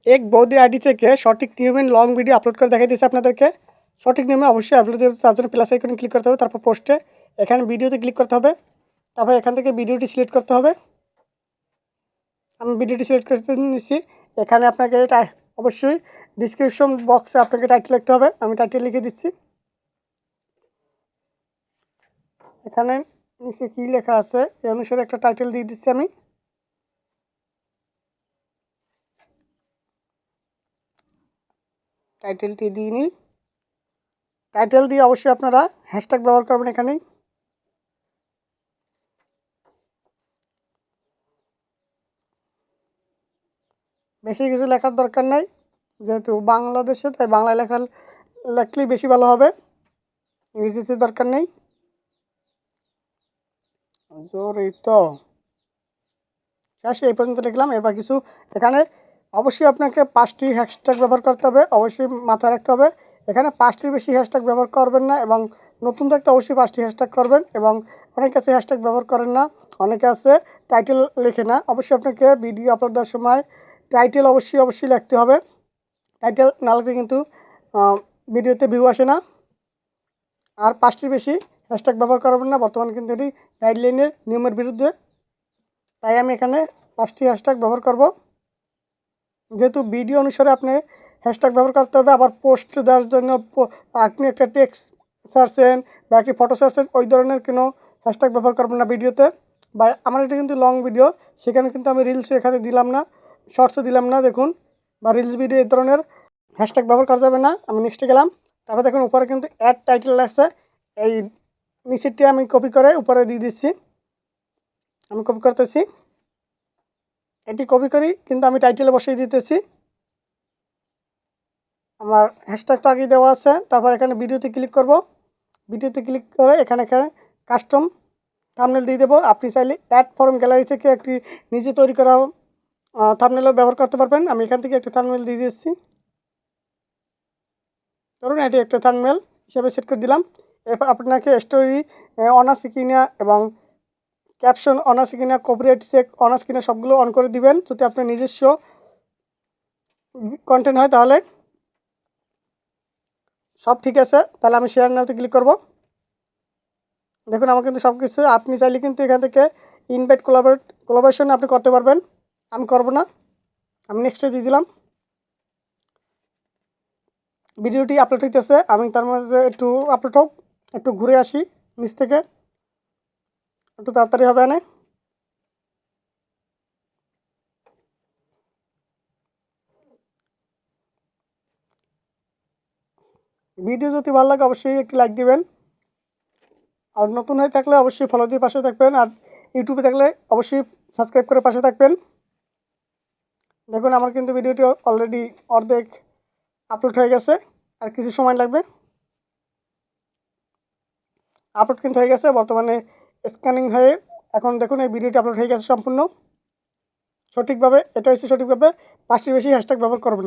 এক বৌদি আইডি থেকে সঠিক নিয়মে লং ভিডিও আপলোড করে দেখাই দিয়েছে আপনাদেরকে। সঠিক নিয়মে অবশ্যই আপলোড দিতে তার জন্য প্লাস আইকনে ক্লিক করতে হবে, তারপর পোস্টে এখানে ভিডিওতে ক্লিক করতে হবে, তারপর এখান থেকে ভিডিওটি সিলেক্ট করতে হবে। আমি ভিডিওটি সিলেক্ট করতে নিচ্ছি। এখানে আপনাকে অবশ্যই ডিসক্রিপশন বক্সে আপনাকে টাইটেল লিখতে হবে। আমি টাইটেল লিখে দিচ্ছি। এখানে নিচে কী লেখা আছে এই অনুসারে একটা টাইটেল দিয়ে দিচ্ছি আমি। টাইটেলটি দিয়ে নিই। টাইটেল দিয়ে অবশ্যই আপনারা হ্যাশট্যাগ ব্যবহার করবেন। এখানেই বেশি কিছু লেখার দরকার নাই, যেহেতু বাংলাদেশে তাই বাংলায় লেখলেই বেশি ভালো হবে, ইংরেজিতে দরকার নেই। জড়িত শেষ এই পর্যন্ত লিখলাম। এরপর কিছু এখানে অবশ্যই আপনাকে 5টি হ্যাশট্যাগ ব্যবহার করতে হবে, অবশ্যই মাথায় রাখতে হবে। এখানে 5টির বেশি হ্যাশট্যাগ ব্যবহার করবেন না, এবং নতুন থাকতে অবশ্যই 5টি হ্যাশট্যাগ করবেন। এবং অনেকে আছে হ্যাশট্যাগ ব্যবহার করেন না, অনেকে আছে টাইটেল লেখে না। অবশ্যই আপনাকে ভিডিও আপলোড দেওয়ার সময় টাইটেল অবশ্যই লিখতে হবে। টাইটেল না লিখলে কিন্তু ভিডিওতে ভিউ আসে না। আর 5টির বেশি হ্যাশট্যাগ ব্যবহার করবেন না, বর্তমানে কিন্তু এটি গাইডলাইনের নিয়মের বিরুদ্ধে। তাই আমি এখানে 5টি হ্যাশট্যাগ ব্যবহার করব। যেহেতু ভিডিও অনুসারে আপনি হ্যাশট্যাগ ব্যবহার করতে হবে, আবার পোস্ট দেওয়ার জন্য আপনি একটা টেক্সট সার্চেন বা একটি ফটো সার্চেন, ওই ধরনের কোনো হ্যাশট্যাগ ব্যবহার করবেন না ভিডিওতে। বা আমার এটা কিন্তু লং ভিডিও, সেখানে কিন্তু আমি রিলস এখানে দিলাম না, শর্টসও দিলাম না দেখুন, বা রিলস ভিডিও এই ধরনের হ্যাশট্যাগ ব্যবহার করা যাবে না। আমি নেক্সটে গেলাম। তারপর দেখুন উপরে কিন্তু অ্যাড টাইটেল আছে, এই নিচেরটি আমি কপি করে উপরে দিয়ে দিচ্ছি। আমি কপি করতেছি, এটি কপি করি কিন্তু আমি টাইটেলে বসিয়ে দিতেছি। আমার হ্যাশট্যাগ তো আগেই দেওয়া আছে। তারপর এখানে ভিডিওতে ক্লিক করব। ভিডিওতে ক্লিক করে এখানে কাস্টম থাম্বনেল দিয়ে দেবো। আপনি চাইলে অ্যাড ফর্ম গ্যালারি থেকে একটি নিজে তৈরি করা থাম্বনেলও ব্যবহার করতে পারবেন। আমি এখান থেকে একটা থাম্বনেল দিয়ে দিচ্ছি। ধরুন এটি একটা থাম্বনেল হিসেবে সেট করে দিলাম। এরপর আপনাকে স্টোরি অন আছে কিনা এবং ক্যাপশন অন আছে কিনা, কপিরাইট চেক অন আছে কিনা সবগুলো অন করে দিবেন। যদি আপনার নিজস্ব কন্টেন্ট হয় তাহলে সব ঠিক আছে। তাহলে আমি শেয়ার নাওতে ক্লিক করব। দেখুন আমার কিন্তু সব কিছু। আপনি চাইলে কিন্তু এখান থেকে ইনভাইট কোলাবোরেশন আপনি করতে পারবেন। আমি করব না, আমি নেক্সটে দিয়ে দিলাম। ভিডিওটি আপলোড হইতেছে, আমি তার মাঝে একটু আপলোড হোক, একটু ঘুরে আসি নিচ থেকে, একটু তাড়াতাড়ি হবে না। ভিডিও যদি ভালো লাগে অবশ্যই একটি লাইক দিবেন, আর নতুন হয়ে থাকলে অবশ্যই ফলো দিয়ে পাশে থাকবেন, আর ইউটিউবে থাকলে অবশ্যই সাবস্ক্রাইব করে পাশে থাকবেন। দেখুন আমার কিন্তু ভিডিওটি অলরেডি অর্ধেক আপলোড হয়ে গেছে, আর কিছু সময় লাগবে। আপলোড কিন্তু হয়ে গেছে, বর্তমানে স্ক্যানিং হয়ে এখন দেখুন এই ভিডিওটি আপলোড হয়ে গেছে সম্পূর্ণ সঠিকভাবে। এটা হচ্ছে সঠিকভাবে 5টির বেশি হ্যাশট্যাগ ব্যবহার করবেন।